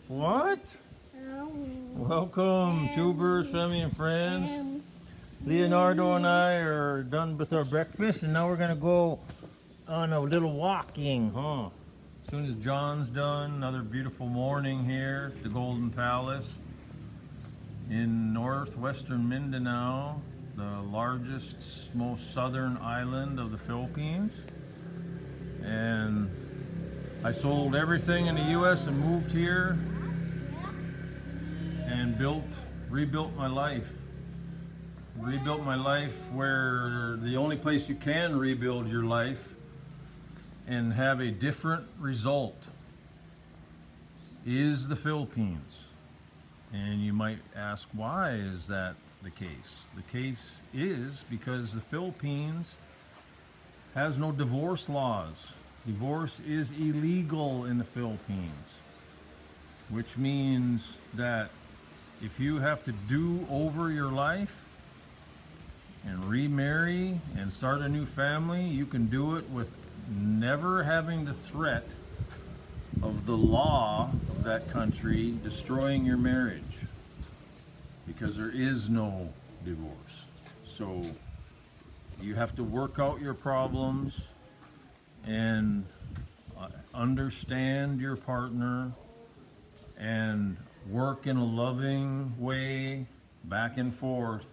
What? Welcome, tubers, family, and friends. Leonardo and I are done with our breakfast, and now we're gonna go on a little walking, As soon as John's done, another beautiful morning here at the Golden Palace in northwestern Mindanao, the largest, most southern island of the Philippines. And I sold everything in the U.S. and moved here and rebuilt my life. Rebuilt my life where the only place you can rebuild your life and have a different result is the Philippines. And you might ask, why is that the case? The case is because the Philippines has no divorce laws. Divorce is illegal in the Philippines, which means that if you have to do over your life and remarry and start a new family, you can do it with never having the threat of the law of that country destroying your marriage, because there is no divorce. So you have to work out your problems and understand your partner and work in a loving way back and forth.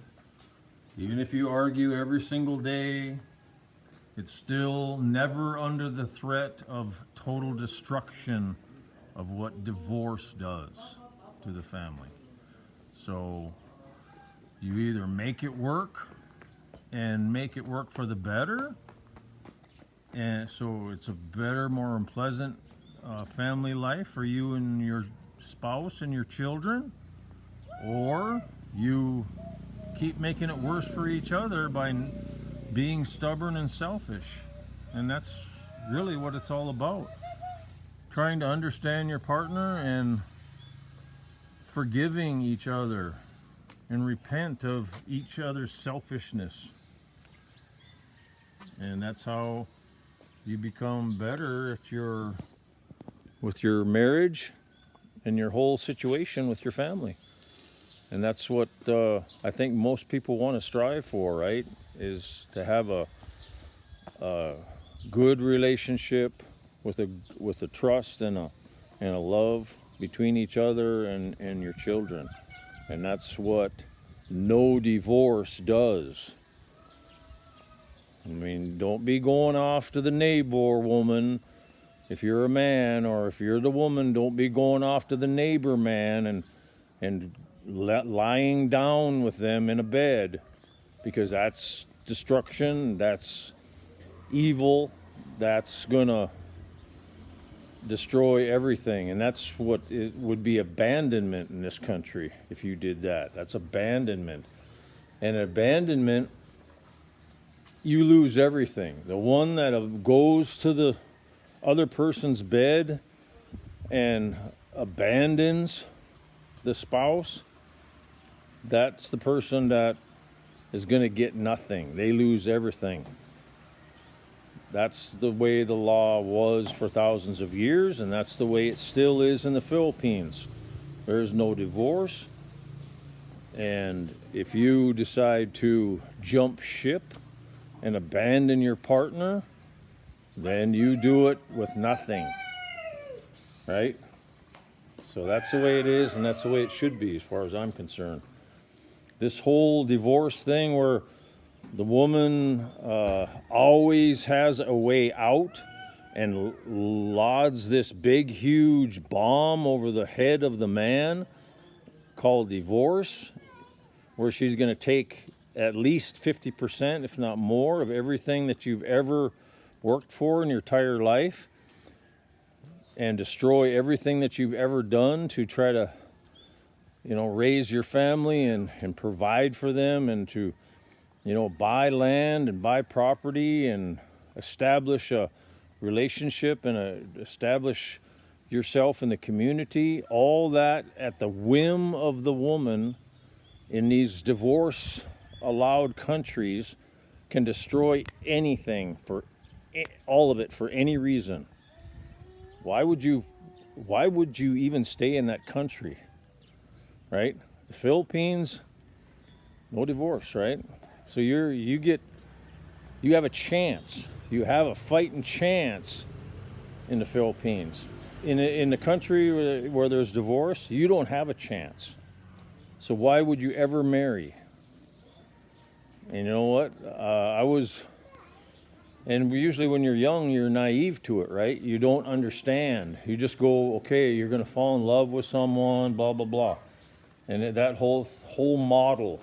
Even if you argue every single day, it's still never under the threat of total destruction of what divorce does to the family. So you either make it work and make it work for the better, and so it's a better, more pleasant family life for you and your spouse and your children, or you keep making it worse for each other by being stubborn and selfish. And that's really what it's all about. Trying to understand your partner and forgiving each other and repent of each other's selfishness. And that's how you become better with your marriage and your whole situation with your family. And that's what I think most people want to strive for, right? Is to have a good relationship with a trust and a love between each other and your children. And that's what no divorce does. I mean, don't be going off to the neighbor woman if you're a man, or if you're the woman, don't be going off to the neighbor man and lying down with them in a bed, because that's destruction, that's evil, that's gonna destroy everything. And that's what it would be, abandonment in this country. If you did that, that's abandonment. And abandonment, you lose everything. The one that goes to the other person's bed and abandons the spouse, that's the person that is going to get nothing. They lose everything. That's the way the law was for thousands of years, and that's the way it still is in the Philippines. There's no divorce. And if you decide to jump ship and abandon your partner, then you do it with nothing, right? So that's the way it is, and that's the way it should be as far as I'm concerned. This whole divorce thing where the woman always has a way out and lauds this big, huge bomb over the head of the man called divorce, where she's going to take at least 50%, if not more, of everything that you've ever worked for in your entire life, and destroy everything that you've ever done to try to, raise your family and provide for them, and to, buy land and buy property and establish a relationship and establish yourself in the community. All that at the whim of the woman in these divorce allowed countries can destroy anything, for all of it, for any reason. Why would you why would you even stay in that country, right? The Philippines, no divorce, right? So you have a chance. You have a fighting chance in the Philippines. In the country where there's divorce, you don't have a chance. So why would you ever marry? And you know what? And usually when you're young, you're naive to it, right? You don't understand. You just go, okay, you're going to fall in love with someone, blah, blah, blah. And that whole model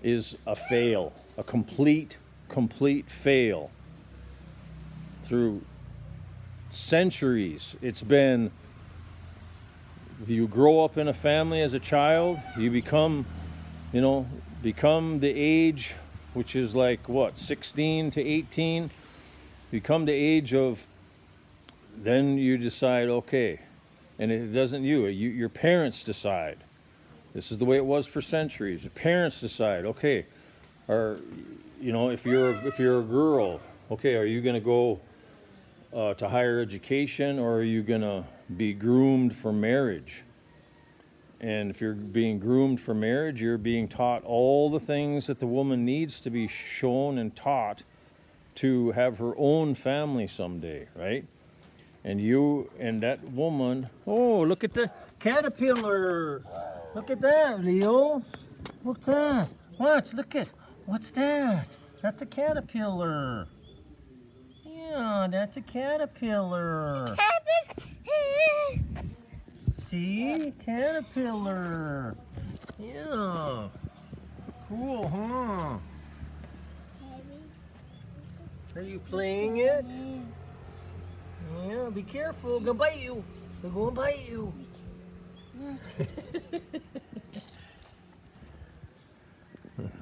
is a fail, a complete fail. Through centuries, it's been, you grow up in a family as a child, you become the age, which is like what, 16 to 18, become the age of, then you decide, okay, and it doesn't your parents decide. This is the way it was for centuries. The parents decide, okay, if you're a girl, okay, are you going to go to higher education, or are you going to be groomed for marriage? And if you're being groomed for marriage, you're being taught all the things that the woman needs to be shown and taught to have her own family someday, right? And you and that woman, oh, look at the caterpillar. Look at that, Leo. What's that? Watch, look at, what's that? That's a caterpillar. Yeah, that's a caterpillar. See? Caterpillar. Yeah. Cool, huh? Are you playing it? Yeah, be careful. Gonna bite you. They're gonna bite you.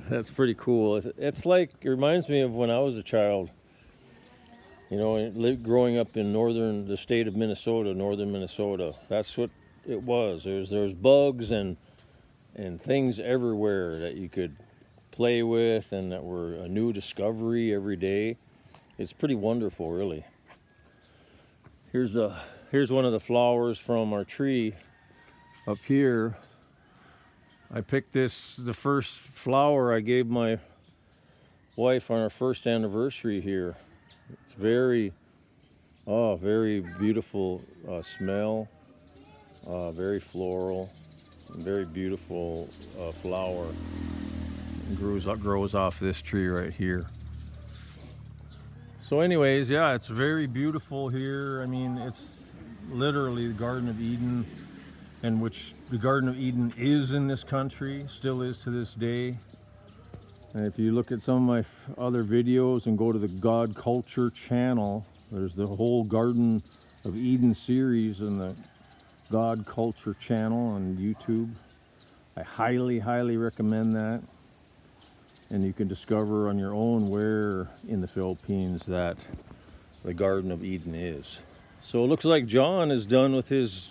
That's pretty cool. It's like, it reminds me of when I was a child. Growing up in the state of Minnesota, northern Minnesota. That's what it was. There's bugs and things everywhere that you could play with, and that were a new discovery every day. It's pretty wonderful, really. Here's one of the flowers from our tree up here. I picked the first flower I gave my wife on our first anniversary here. It's very beautiful smell, very floral, very beautiful flower. It grows off this tree right here. So anyways, yeah, it's very beautiful here. I mean, it's literally the Garden of Eden, and which the Garden of Eden is in this country, still is to this day. And if you look at some of my other videos and go to the God Culture channel, there's the whole Garden of Eden series in the God Culture channel on YouTube. I highly recommend that. And you can discover on your own where in the Philippines that the Garden of Eden is. So it looks like John is done with his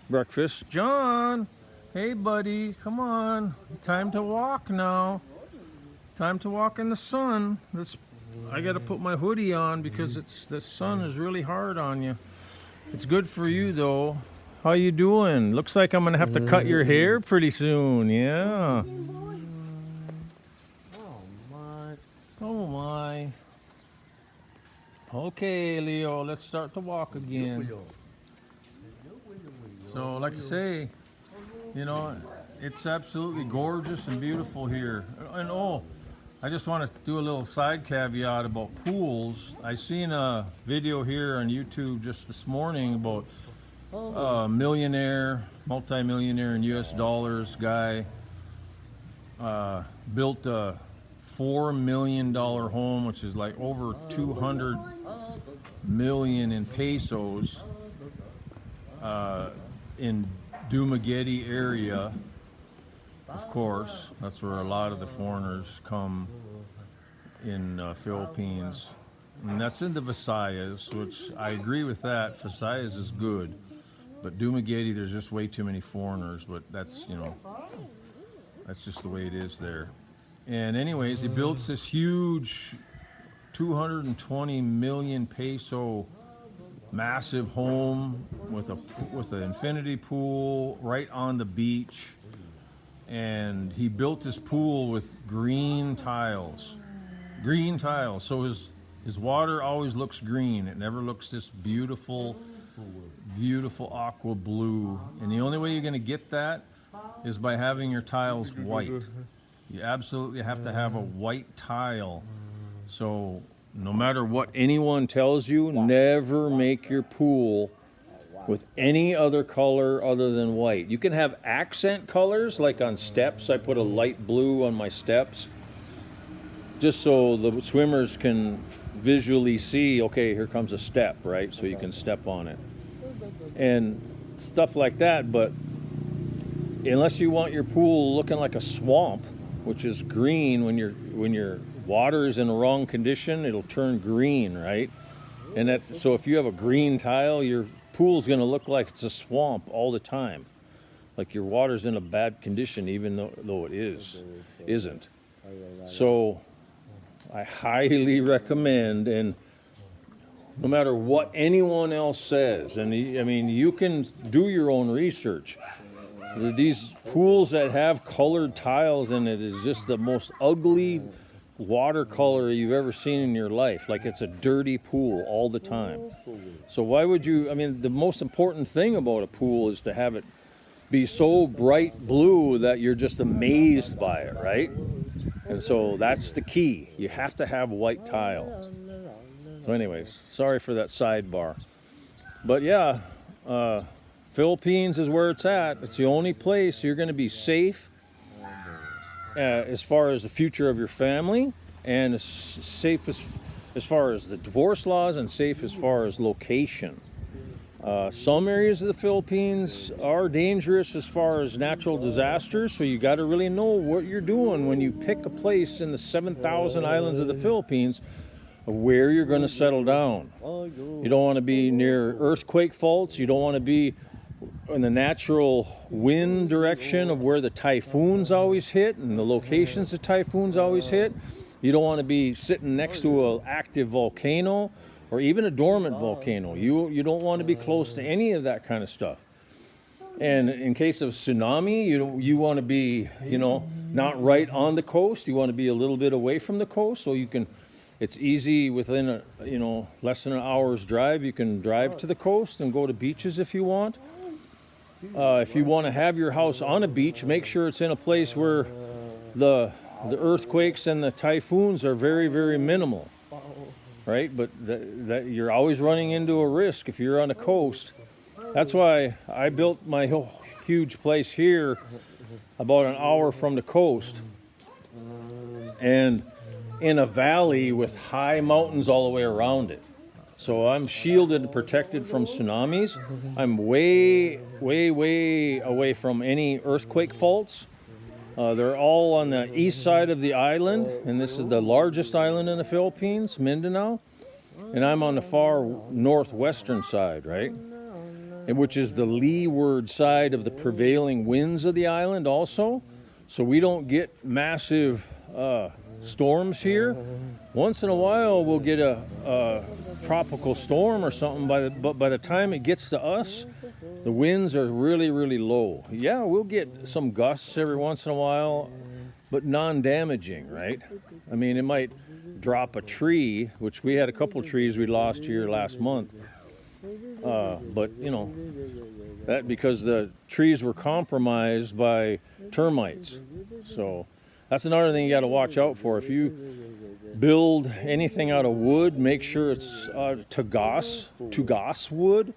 breakfast. John, hey buddy, come on. Time to walk now. Time to walk in the sun. I got to put my hoodie on because the sun is really hard on you. It's good for you though. How you doing? Looks like I'm gonna have to cut your hair pretty soon. Yeah. Oh my. Okay, Leo, let's start to walk again. So, like I say, it's absolutely gorgeous and beautiful here. And I just want to do a little side caveat about pools. I seen a video here on YouTube just this morning about a multi-millionaire in US dollars guy built a $4 million home, which is like over 200 million in pesos, in Dumaguete area. Of course, that's where a lot of the foreigners come in Philippines. And that's in the Visayas, which I agree with that. Visayas is good. But Dumaguete, there's just way too many foreigners. But that's, that's just the way it is there. And anyways, he builds this huge 220 million peso massive home with an infinity pool right on the beach, and he built his pool with green tiles. So his water always looks green. It never looks this beautiful aqua blue. And the only way you're going to get that is by having your tiles white. You absolutely have to have a white tile. So no matter what anyone tells you, never make your pool with any other color other than white. You can have accent colors, like on steps. I put a light blue on my steps, just so the swimmers can visually see, okay, here comes a step, right? So you can step on it. And stuff like that. But unless you want your pool looking like a swamp, which is green, when your water is in the wrong condition, it'll turn green, right? And that's so if you have a green tile, your pool's going to look like it's a swamp all the time, like your water's in a bad condition, even though it isn't. So I highly recommend, and no matter what anyone else says, and I mean, you can do your own research. These pools that have colored tiles in it is just the most ugly watercolor you've ever seen in your life. Like, it's a dirty pool all the time. So why would you, I mean, the most important thing about a pool is to have it be so bright blue that you're just amazed by it, right? And so that's the key. You have to have white tile. So anyways, sorry for that sidebar. But yeah, Philippines is where it's at. It's the only place you're going to be safe as far as the future of your family, and as safe as far as the divorce laws, and safe as far as location. Some areas of the Philippines are dangerous as far as natural disasters, so you got to really know what you're doing when you pick a place in the 7,000 islands of the Philippines of where you're going to settle down. You don't want to be near earthquake faults. You don't want to be in the natural wind direction of where the typhoons always hit and the locations the typhoons always hit. You don't want to be sitting next to an active volcano or even a dormant volcano. You don't want to be close to any of that kind of stuff. And in case of tsunami, you want to be, not right on the coast. You want to be a little bit away from the coast, so you can. It's easy within less than an hour's drive. You can drive to the coast and go to beaches if you want. If you want to have your house on a beach, make sure it's in a place where the earthquakes and the typhoons are very, very minimal, right? But that you're always running into a risk if you're on the coast. That's why I built my huge place here about an hour from the coast, and in a valley with high mountains all the way around it. So I'm shielded and protected from tsunamis. I'm way, way, way away from any earthquake faults. They're all on the east side of the island, and this is the largest island in the Philippines, Mindanao. And I'm on the far northwestern side, right? And which is the leeward side of the prevailing winds of the island also. So we don't get massive storms here. Once in a while we'll get a tropical storm or something, but by the time it gets to us, the winds are really, really low. Yeah, we'll get some gusts every once in a while, but non-damaging, right? I mean, it might drop a tree, which we had a couple trees we lost here last month. But that because the trees were compromised by termites. So that's another thing you got to watch out for. If you build anything out of wood, make sure it's tugas wood,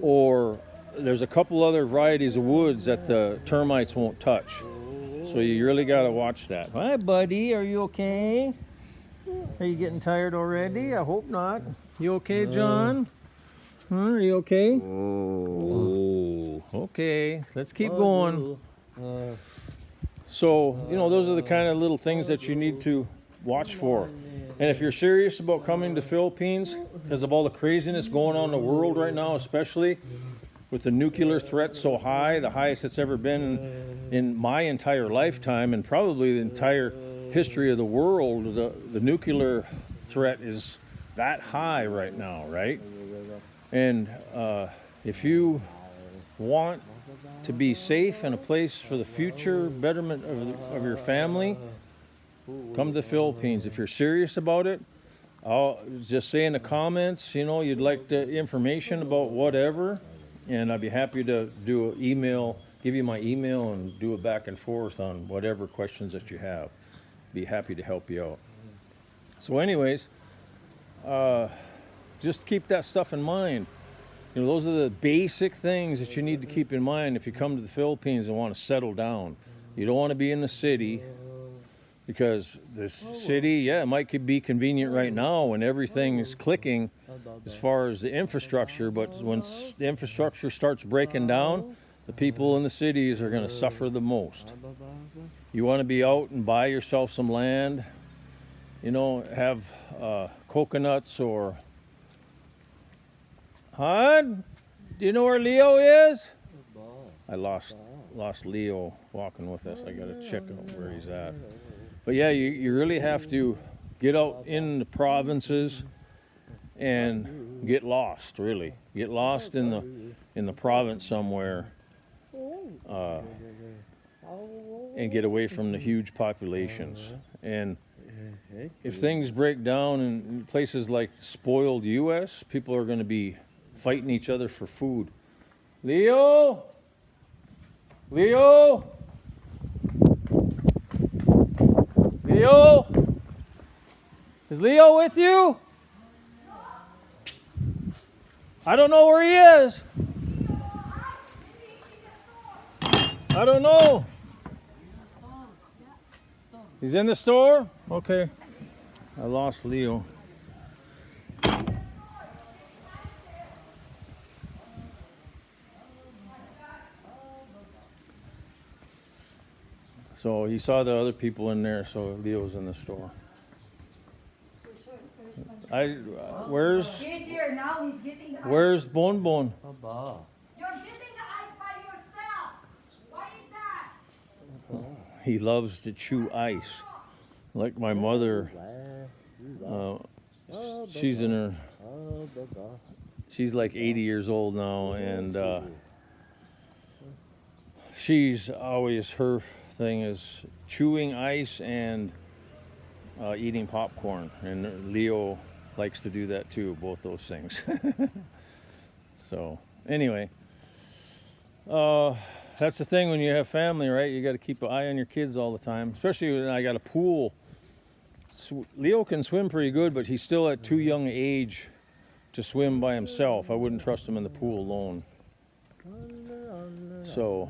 or there's a couple other varieties of woods that the termites won't touch. So you really got to watch that. Hi, buddy. Are you okay? Are you getting tired already? I hope not. You okay, John? Are you okay? Oh, okay. Let's keep going. So, those are the kind of little things that you need to watch for. And if you're serious about coming to Philippines, because of all the craziness going on in the world right now, especially with the nuclear threat so high, the highest it's ever been in my entire lifetime, and probably the entire history of the world, the nuclear threat is that high right now, right? And if you want to be safe and a place for the future betterment of your family, come to the Philippines. If you're serious about it, I'll just say in the comments, you know, you'd like the information about whatever, and I'd be happy to do an email, give you my email, and do a back and forth on whatever questions that you have. Be happy to help you out. So anyways, just keep that stuff in mind. You know, those are the basic things that you need to keep in mind if you come to the Philippines and want to settle down. You don't want to be in the city, because this city, yeah, it might be convenient right now when everything is clicking as far as the infrastructure, but when the infrastructure starts breaking down, the people in the cities are going to suffer the most. You want to be out and buy yourself some land, you know, have coconuts or... Hon, do you know where Leo is? I lost Leo walking with us. I got to check out where he's at. But yeah, you really have to get out in the provinces and get lost, really. Get lost in the province somewhere and get away from the huge populations. And if things break down in places like the spoiled U.S., people are going to be fighting each other for food. Leo? Leo? Leo? Is Leo with you? I don't know where he is. I don't know. He's in the store? Okay. I lost Leo. So he saw the other people in there, so Leo's in the store. Where's... He's here now, he's getting the ice. Where's Bon Bon? You're getting the ice by yourself. Why is that? He loves to chew ice. Like my mother, she's like 80 years old now, and she's always, her thing is chewing ice and eating popcorn, and Leo likes to do that too, both those things. So anyway, that's the thing when you have family, right? You got to keep an eye on your kids all the time, especially when I got a pool. Leo can swim pretty good, but he's still at too young age to swim by himself. I wouldn't trust him in the pool alone. So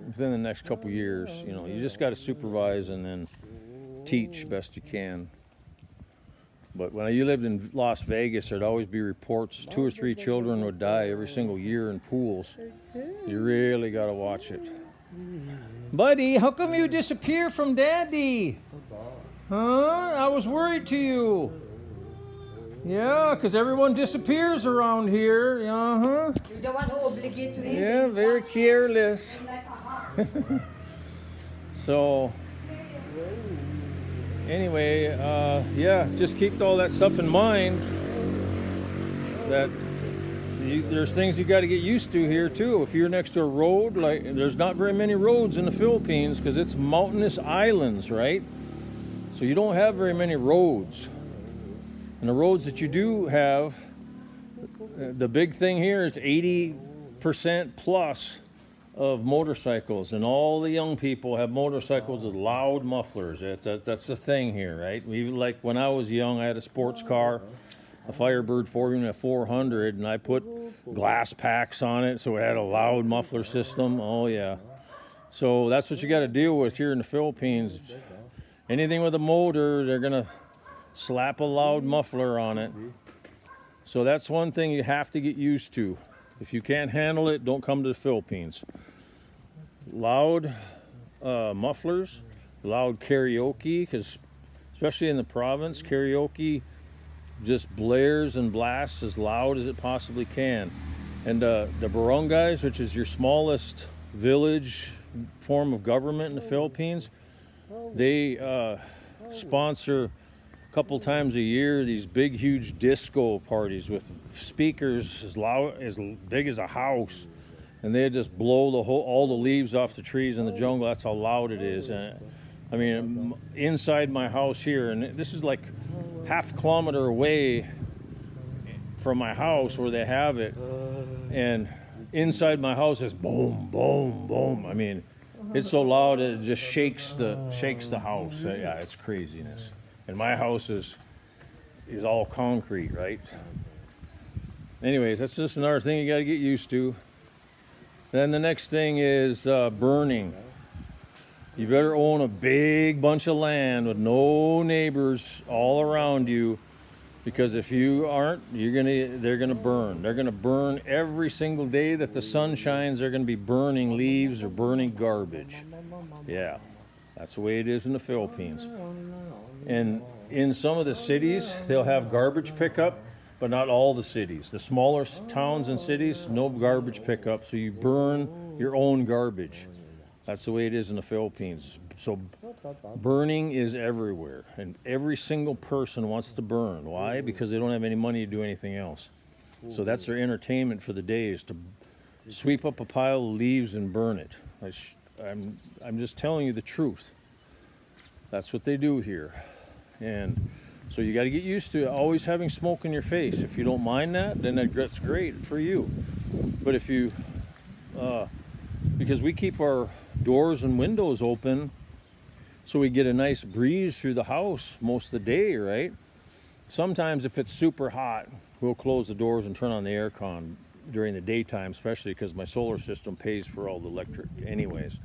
within the next couple years, you know, you just got to supervise and then teach best you can. But when you lived in Las Vegas, there'd always be reports 2 or 3 children would die every single year in pools. You really got to watch it. Buddy, how come you disappear from Daddy? Huh? I was worried to you. Yeah, because everyone disappears around here. Uh-huh. You're the one who obligated to him. Yeah, very careless. So, anyway, yeah, just keep all that stuff in mind. That there's things you got to get used to here too. If you're next to a road, like there's not very many roads in the Philippines because it's mountainous islands, right? So you don't have very many roads. And the roads that you do have, the big thing here is 80% plus of motorcycles, and all the young people have motorcycles with loud mufflers. That's the thing here, right? Like when I was young, I had a sports car, a Firebird 400, and I put glass packs on it, so it had a loud muffler system. Oh yeah. So that's what you got to deal with here in the Philippines. Anything with a motor, they're gonna slap a loud muffler on it. So that's one thing you have to get used to. If you can't handle it, don't come to the Philippines. Loud mufflers, loud karaoke, because especially in the province, karaoke just blares and blasts as loud as it possibly can. And the barangays, which is your smallest village form of government in the Philippines, they sponsor couple times a year these big, huge disco parties with speakers as big as a house, and they just blow all the leaves off the trees in the jungle. That's how loud it is. And I mean, inside my house here, and this is like half a kilometer away from my house where they have it, and inside my house is boom, boom, boom. I mean, it's so loud it just shakes the house. Yeah, it's craziness. And my house is all concrete, right? Anyways, that's just another thing you got to get used to. Then the next thing is burning. You better own a big bunch of land with no neighbors all around you, because if you aren't, they're gonna burn. They're gonna burn every single day that the sun shines. They're gonna be burning leaves or burning garbage. Yeah, that's the way it is in the Philippines. And in some of the cities, they'll have garbage pickup, but not all the cities. The smaller towns and cities, no garbage pickup, so you burn your own garbage. That's the way it is in the Philippines. So burning is everywhere, and every single person wants to burn. Why? Because they don't have any money to do anything else. So that's their entertainment for the day, is to sweep up a pile of leaves and burn it. I'm just telling you the truth. That's what they do here. And so you got to get used to always having smoke in your face. If you don't mind that, then that's great for you. But if you, because we keep our doors and windows open so we get a nice breeze through the house most of the day, right? Sometimes if it's super hot, we'll close the doors and turn on the aircon during the daytime, especially because my solar system pays for all the electric anyways.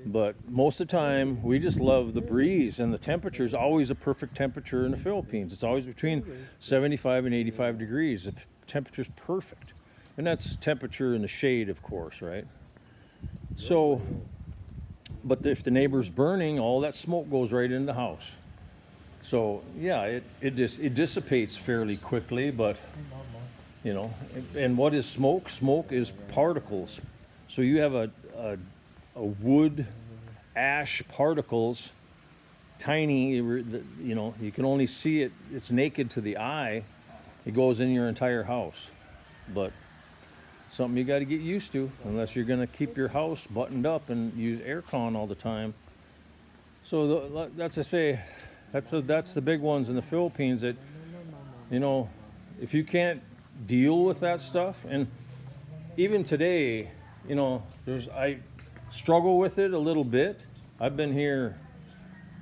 But most of the time, we just love the breeze, and the temperature is always a perfect temperature in the Philippines. It's always between 75 and 85 degrees. The temperature's perfect. And that's temperature in the shade, of course, right? So, but if the neighbor's burning, all that smoke goes right into the house. So, yeah, it dissipates fairly quickly, but, you know, and what is smoke? Smoke is particles. So you have a wood ash particles, tiny, you know, you can only see it, it's naked to the eye. It goes in your entire house. But something you got to get used to, unless you're going to keep your house buttoned up and use aircon all the time. So that's the big ones in the Philippines that, you know, if you can't deal with that stuff, and even today, you know, I struggle with it a little bit. I've been here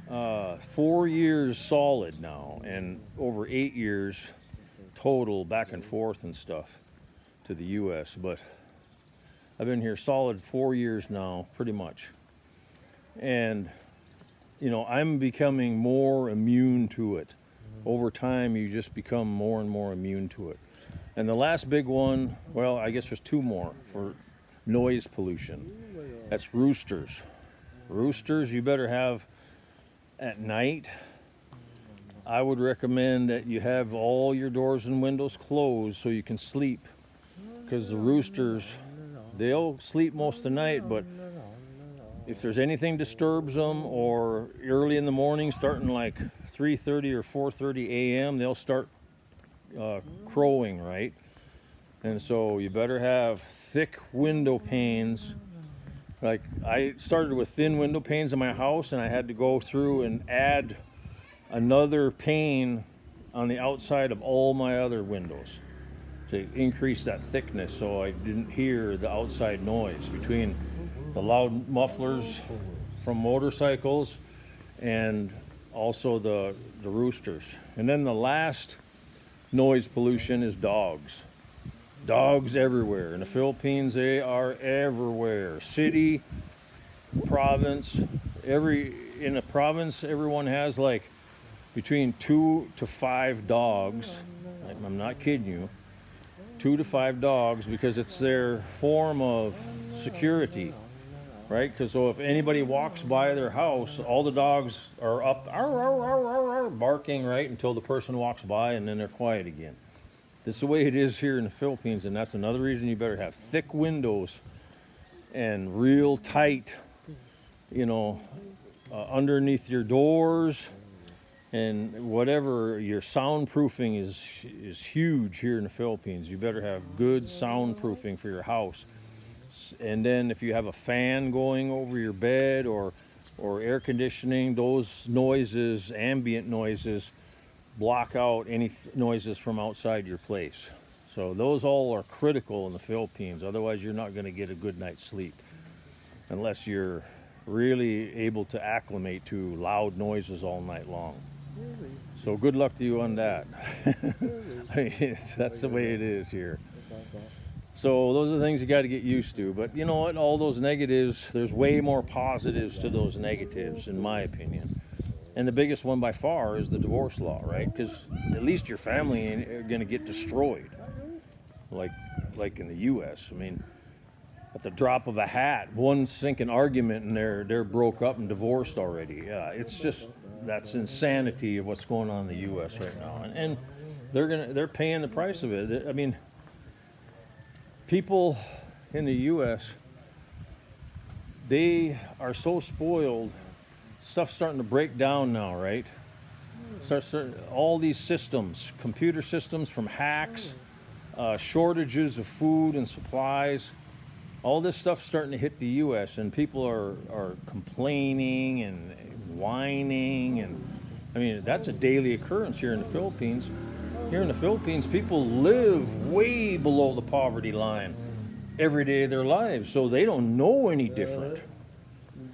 4 years solid now, and over 8 years total back and forth and stuff to the U.S. But I've been here solid 4 years now, pretty much. And, you know, I'm becoming more immune to it. Over time, you just become more and more immune to it. And the last big one, well, I guess there's two more for noise pollution. That's roosters. Roosters you better have at night. I would recommend that you have all your doors and windows closed so you can sleep. Because the roosters, they'll sleep most of the night, but if there's anything disturbs them, or early in the morning, starting like 3:30 or 4:30 a.m., they'll start crowing, right? And so you better have thick window panes. Like, I started with thin window panes in my house, and I had to go through and add another pane on the outside of all my other windows to increase that thickness, so I didn't hear the outside noise between the loud mufflers from motorcycles and also the roosters. And then the last noise pollution is dogs. Dogs everywhere. In the Philippines, they are everywhere. City, province, in a province, everyone has like between 2 to 5 dogs. I'm not kidding you. 2 to 5 dogs, because it's their form of security, right? Because so if anybody walks by their house, all the dogs are up barking, right, until the person walks by, and then they're quiet again. This is the way it is here in the Philippines, and that's another reason you better have thick windows and real tight, you know, underneath your doors, And whatever your soundproofing is huge here in the Philippines. You better have good soundproofing for your house. And then if you have a fan going over your bed or air conditioning, those noises, ambient noises, block out any noises from outside your place. So those all are critical in the Philippines. Otherwise, you're not going to get a good night's sleep unless you're really able to acclimate to loud noises all night long. So good luck to you on that. I mean, that's the way it is here. So those are the things you got to get used to. But you know what? All those negatives, there's way more positives to those negatives, in my opinion. And the biggest one by far is the divorce law, right? Because at least your family ain't going to get destroyed, like in the U.S. I mean, at the drop of a hat, one sinking argument, and they're broke up and divorced already. Yeah, it's just that's insanity of what's going on in the U.S. right now, and they're paying the price of it. I mean, people in the U.S. they are so spoiled. Stuff's starting to break down now, right? All these systems, computer systems, from hacks, shortages of food and supplies. All this stuff's starting to hit the U.S. and people are complaining and whining, and I mean that's a daily occurrence here in the Philippines. Here in the Philippines, people live way below the poverty line every day of their lives, so they don't know any different.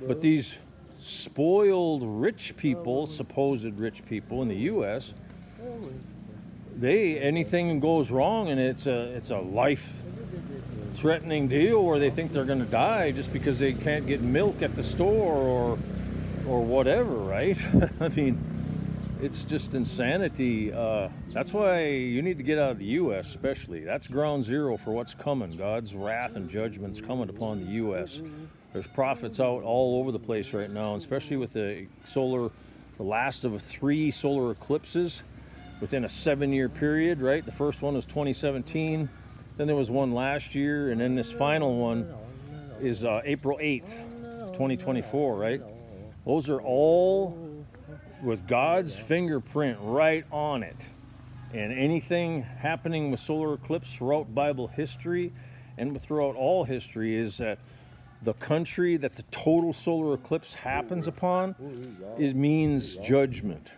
But these spoiled rich people, supposed rich people in the U.S., anything goes wrong and it's a life-threatening deal where they think they're going to die just because they can't get milk at the store or whatever, right? I mean, it's just insanity. That's why you need to get out of the U.S. especially. That's ground zero for what's coming. God's wrath and judgment's coming upon the U.S. There's prophets out all over the place right now, especially with the last of 3 solar eclipses within a 7-year period, right? The first one was 2017, then there was one last year, and then this final one is April 8th, 2024, right? Those are all with God's fingerprint right on it. And anything happening with solar eclipse throughout Bible history and throughout all history is that the country that the total solar eclipse happens upon, it means judgment.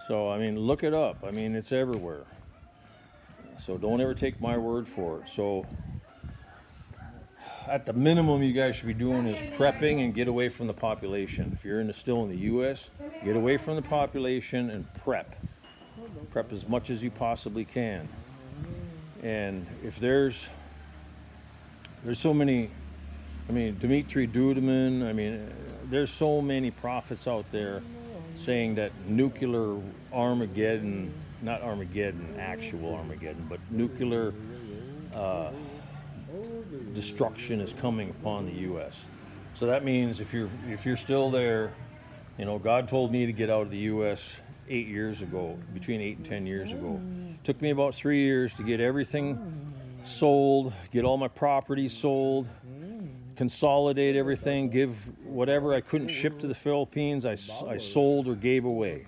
So, I mean, look it up. I mean, it's everywhere. So don't ever take my word for it. So at the minimum you guys should be doing is prepping and get away from the population. If you're still in the U.S., get away from the population and prep. Prep as much as you possibly can. And if there's so many, I mean, Dmitry Duduman, I mean, there's so many prophets out there saying that nuclear Armageddon, not Armageddon, actual Armageddon, but nuclear destruction is coming upon the U.S. So that means if you're still there, you know, God told me to get out of the U.S. 8 years ago, between 8 and 10 years ago. It took me about 3 years to get everything sold, get all my properties sold, consolidate everything, give whatever I couldn't ship to the Philippines, I sold or gave away.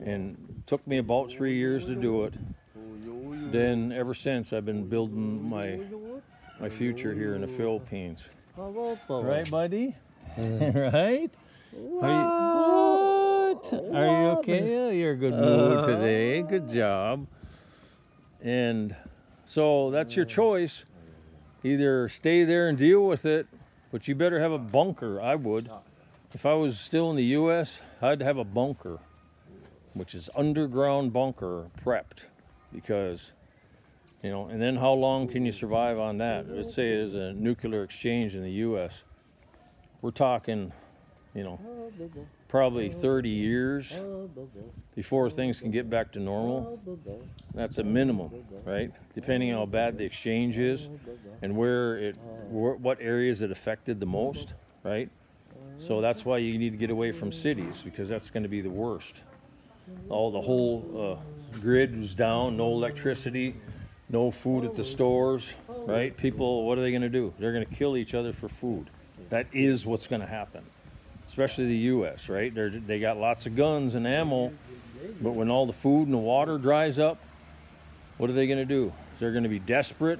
And it took me about 3 years to do it. Then ever since, I've been building my future here in the Philippines. Right, buddy? Right? What? Are you okay? Oh, you're in a good mood today. Good job. And so that's your choice. Either stay there and deal with it, but you better have a bunker. I would. If I was still in the U.S., I'd have a bunker, which is underground bunker prepped, because, you know, and then how long can you survive on that? Let's say there's a nuclear exchange in the U.S. We're talking, you know, probably 30 years before things can get back to normal. That's a minimum, right? Depending on how bad the exchange is and what areas it affected the most, right? So that's why you need to get away from cities, because that's going to be the worst. The whole grid was down, no electricity, no food at the stores, right? People, what are they going to do? They're going to kill each other for food. That is what's going to happen. especially the U.S., right? They got lots of guns and ammo, but when all the food and the water dries up, what are they going to do? They're going to be desperate,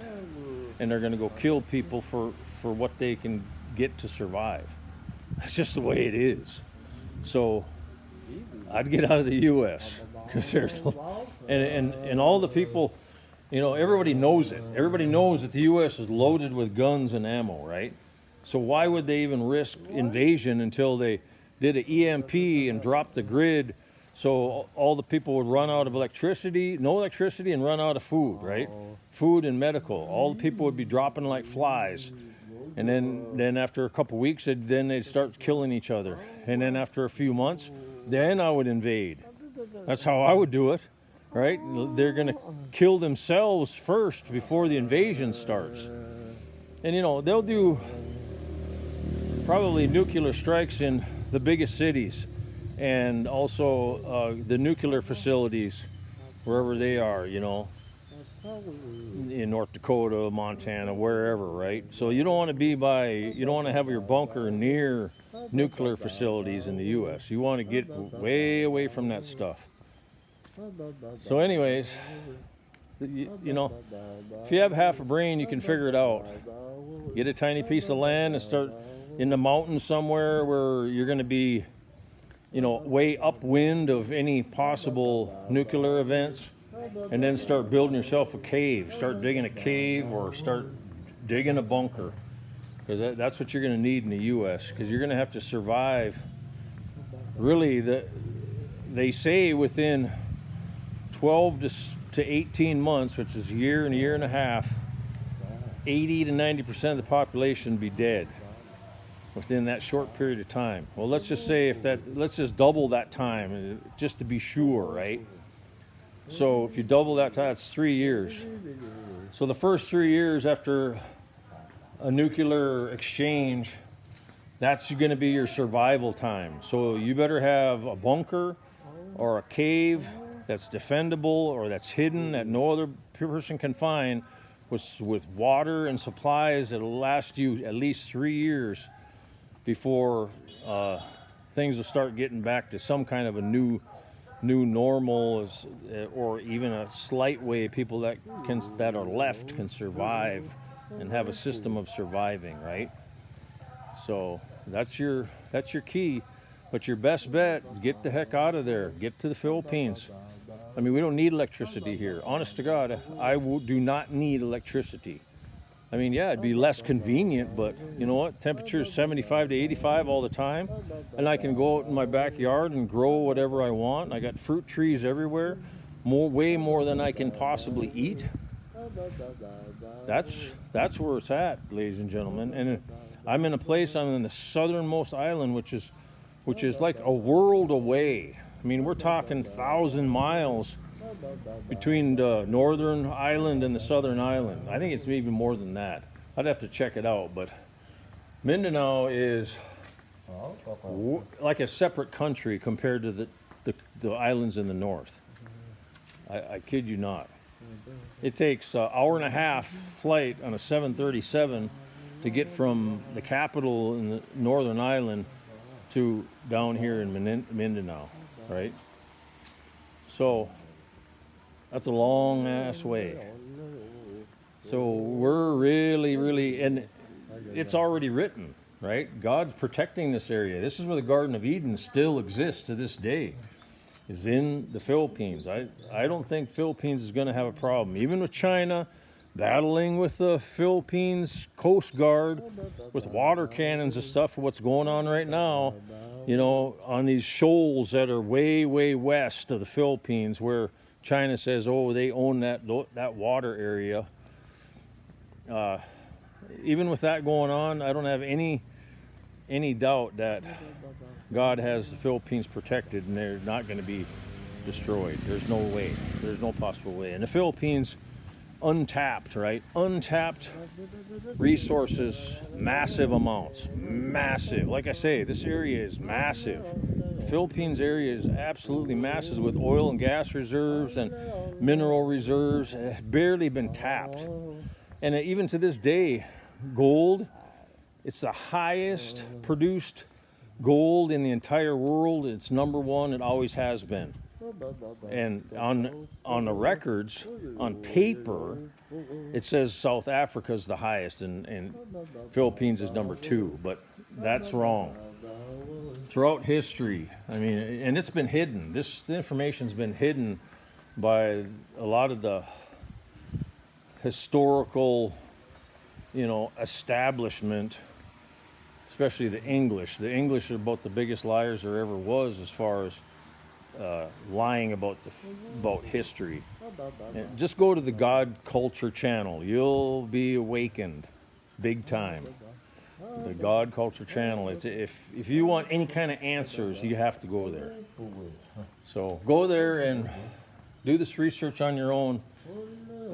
and they're going to go kill people for what they can get to survive. That's just the way it is. So I'd get out of the U.S. because there's and all the people, everybody knows it. Everybody knows that the U.S. is loaded with guns and ammo, right? So why would they even risk invasion until they did an EMP and dropped the grid so all the people would run out of no electricity, and run out of food, right? Food and medical. All the people would be dropping like flies. And then after a couple weeks, then they'd start killing each other. And then after a few months, then I would invade. That's how I would do it, right? They're going to kill themselves first before the invasion starts. And, they'll do probably nuclear strikes in the biggest cities and also the nuclear facilities wherever they are, in North Dakota, Montana, wherever, right? So you don't want to have your bunker near nuclear facilities in the U.S. You want to get way away from that stuff. So anyways, if you have half a brain, you can figure it out. Get a tiny piece of land and start in the mountains somewhere where you're going to be, way upwind of any possible nuclear events, and then start building yourself a cave. Start digging a cave or start digging a bunker, because that's what you're going to need in the U.S., because you're going to have to survive. Really, they say within 12 to 18 months, which is a year and a half, 80 to 90% of the population be dead within that short period of time. Well, let's just say let's just double that time, just to be sure, right? So if you double that time, it's 3 years. So the first 3 years after a nuclear exchange, that's going to be your survival time. So you better have a bunker or a cave that's defendable or that's hidden that no other person can find, with water and supplies that'll last you at least 3 years before things will start getting back to some kind of a new normal, or even a slight way people that are left can survive and have a system of surviving, right? So that's your key. But your best bet, get the heck out of there. Get to the Philippines. I mean, we don't need electricity here. Honest to God, do not need electricity. I mean, yeah, it'd be less convenient, but you know what? Temperature's 75 to 85 all the time, and I can go out in my backyard and grow whatever I want. I got fruit trees everywhere, way more than I can possibly eat. That's where it's at, ladies and gentlemen. And I'm in the southernmost island, which is like a world away. I mean, we're talking 1,000 miles between the northern island and the southern island. I think it's even more than that. I'd have to check it out, but Mindanao is like a separate country compared to the islands in the north. I kid you not. It takes an hour and a half flight on a 737 to get from the capital in the northern island to down here in Mindanao, right? So that's a long ass way. So we're really, and it's already written, right? God's protecting this area. This is where the Garden of Eden still exists to this day, is in the Philippines. I don't think Philippines is going to have a problem, even with China battling with the Philippines Coast Guard with water cannons and stuff for what's going on right now, on these shoals that are way, way west of the Philippines, where China says, oh, they own that water area. Even with that going on, I don't have any doubt that God has the Philippines protected and they're not going to be destroyed. There's no way. There's no possible way. And the Philippines, untapped, right? Untapped resources, massive amounts. Massive. Like I say, this area is massive. The Philippines area is absolutely massive, with oil and gas reserves and mineral reserves. It's barely been tapped. And even to this day, gold, it's the highest produced gold in the entire world. It's number one. It always has been. And on the records, on paper, it says South Africa is the highest, and Philippines is number 2. But that's wrong. Throughout history, I mean, and it's been hidden. The information's been hidden by a lot of the historical, establishment, especially the English. The English are about the biggest liars there ever was as far as lying about history. And just go to the God Culture channel. You'll be awakened big time. The God Culture channel. It's if you want any kind of answers, you have to go there. So go there and do this research on your own,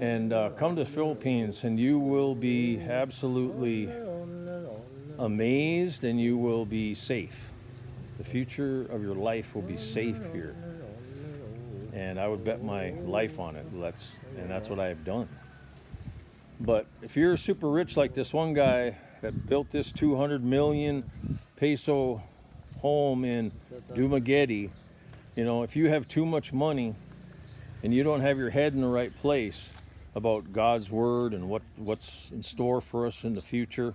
and come to the Philippines, and you will be absolutely amazed, and you will be safe. The future of your life will be safe here, and I would bet my life on it. That's what I have done. But if you're super rich like this one guy that built this 200 million peso home in Dumaguete, if you have too much money and you don't have your head in the right place about God's word and what's in store for us in the future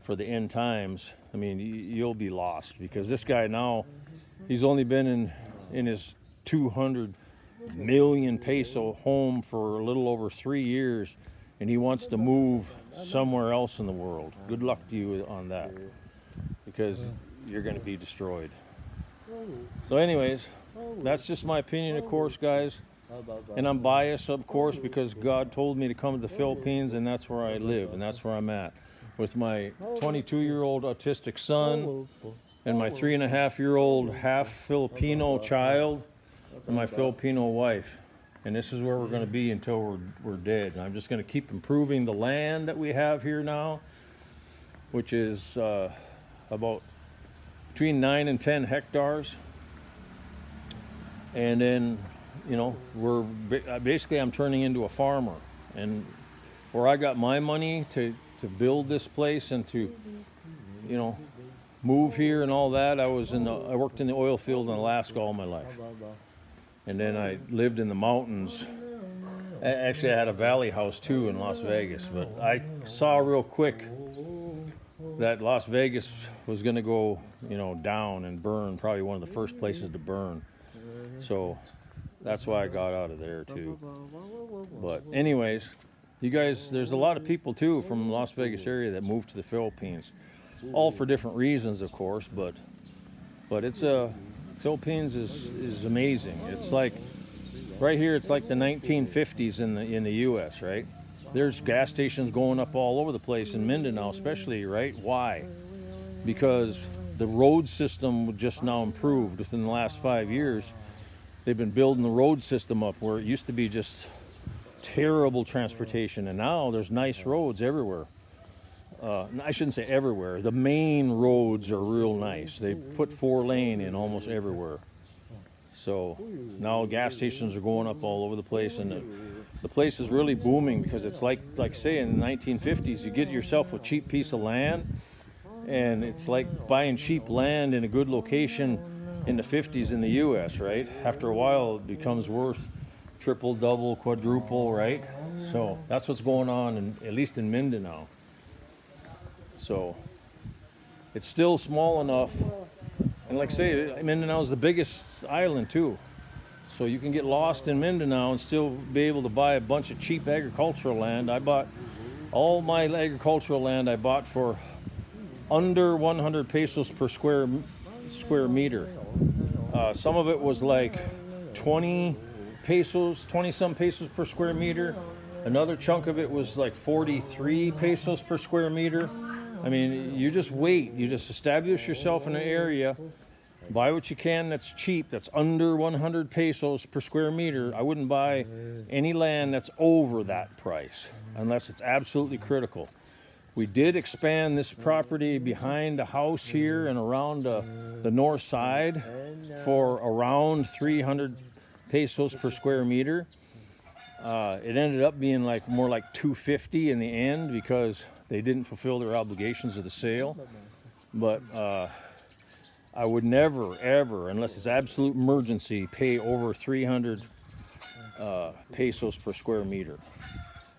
for the end times, I mean, you'll be lost, because this guy now, he's only been in his 200 million peso home for a little over 3 years, and he wants to move somewhere else in the world. Good luck to you on that, because you're going to be destroyed. So anyways, that's just my opinion, of course, guys. And I'm biased, of course, because God told me to come to the Philippines, and that's where I live, and that's where I'm at, with my 22-year-old autistic son and my 3.5-year-old half Filipino child and my Filipino wife. And this is where we're going to be until we're dead. And I'm just going to keep improving the land that we have here now, which is about between 9 and 10 hectares. And then, I'm turning into a farmer. And where I got my money to build this place and to, move here and all that, I worked in the oil field in Alaska all my life. And then I lived in the mountains. Actually, I had a valley house too in Las Vegas, but I saw real quick that Las Vegas was going to go, down and burn, probably one of the first places to burn. So that's why I got out of there too. But anyways, you guys, there's a lot of people too from the Las Vegas area that moved to the Philippines, all for different reasons, of course, but it's Philippines is amazing. It's like right here, it's like the 1950s in the U.S., right? There's gas stations going up all over the place in Mindanao, especially, right? Why? Because the road system just now improved within the last 5 years. They've been building the road system up where it used to be just terrible transportation, and now there's nice roads everywhere. I shouldn't say everywhere. The main roads are real nice. They put 4-lane in almost everywhere. So now gas stations are going up all over the place, and the place is really booming, because it's like say in the 1950s, you get yourself a cheap piece of land, and it's like buying cheap land in a good location in the 50s in the U.S., right? After a while, it becomes worth triple, double, quadruple, right? So that's what's going on, at least in Mindanao. So it's still small enough, and like I say, Mindanao is the biggest island too. So you can get lost in Mindanao and still be able to buy a bunch of cheap agricultural land. I bought all my agricultural land I bought for under 100 pesos per square meter. Some of it was like 20 some pesos per square meter. Another chunk of it was like 43 pesos per square meter. I mean, you just wait. You just establish yourself in an area, buy what you can that's cheap, that's under 100 pesos per square meter. I wouldn't buy any land that's over that price unless it's absolutely critical. We did expand this property behind the house here and around the north side for around 300 pesos per square meter. It ended up being more like 250 in the end, because they didn't fulfill their obligations of the sale. But I would never, ever, unless it's absolute emergency, pay over 300 pesos per square meter.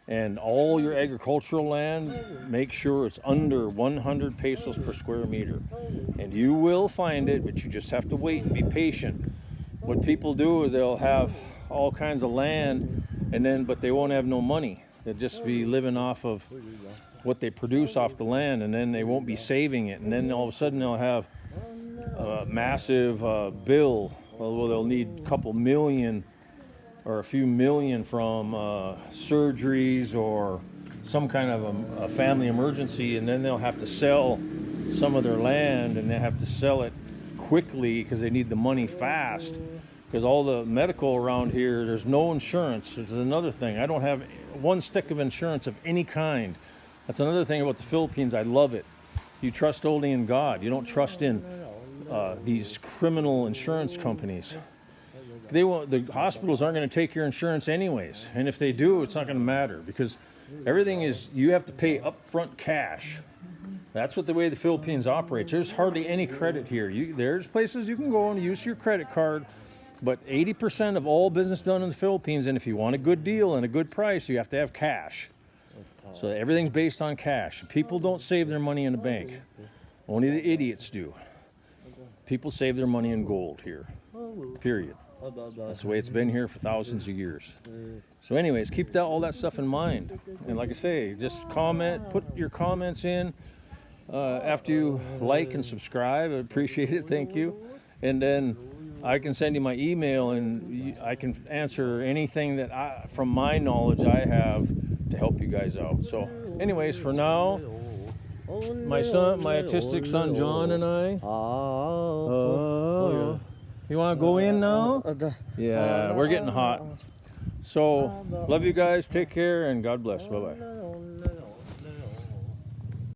And all your agricultural land, make sure it's under 100 pesos per square meter. And you will find it, but you just have to wait and be patient. What people do is they'll have all kinds of land, but they won't have no money. They'll just be living off of what they produce off the land, and then they won't be saving it. And then all of a sudden they'll have a massive bill. Well, they'll need a couple million or a few million from surgeries or some kind of a family emergency, and then they'll have to sell some of their land, and they have to sell it quickly because they need the money fast. Because all the medical around here, there's no insurance. There's another thing. I don't have one stick of insurance of any kind. That's another thing about the Philippines. I love it. You trust only in God. You don't trust in these criminal insurance companies. The hospitals aren't going to take your insurance anyways, and if they do, it's not going to matter, because everything is, you have to pay upfront cash. That's what the way the Philippines operates. There's hardly any credit here. There's places you can go and use your credit card, but 80% of all business done in the Philippines, and if you want a good deal and a good price, you have to have cash. So everything's based on cash. People don't save their money in a bank. Only the idiots do. People save their money in gold here, period. That's the way it's been here for thousands of years. So anyways, keep all that stuff in mind. And like I say, just comment, put your comments in after you like and subscribe. I appreciate it. Thank you. And then I can send you my email, and I can answer anything that from my knowledge I have to help you guys out. So anyways, for now, my autistic son John and I. You want to go in now? Yeah, we're getting hot. So, love you guys. Take care, and God bless. Bye-bye.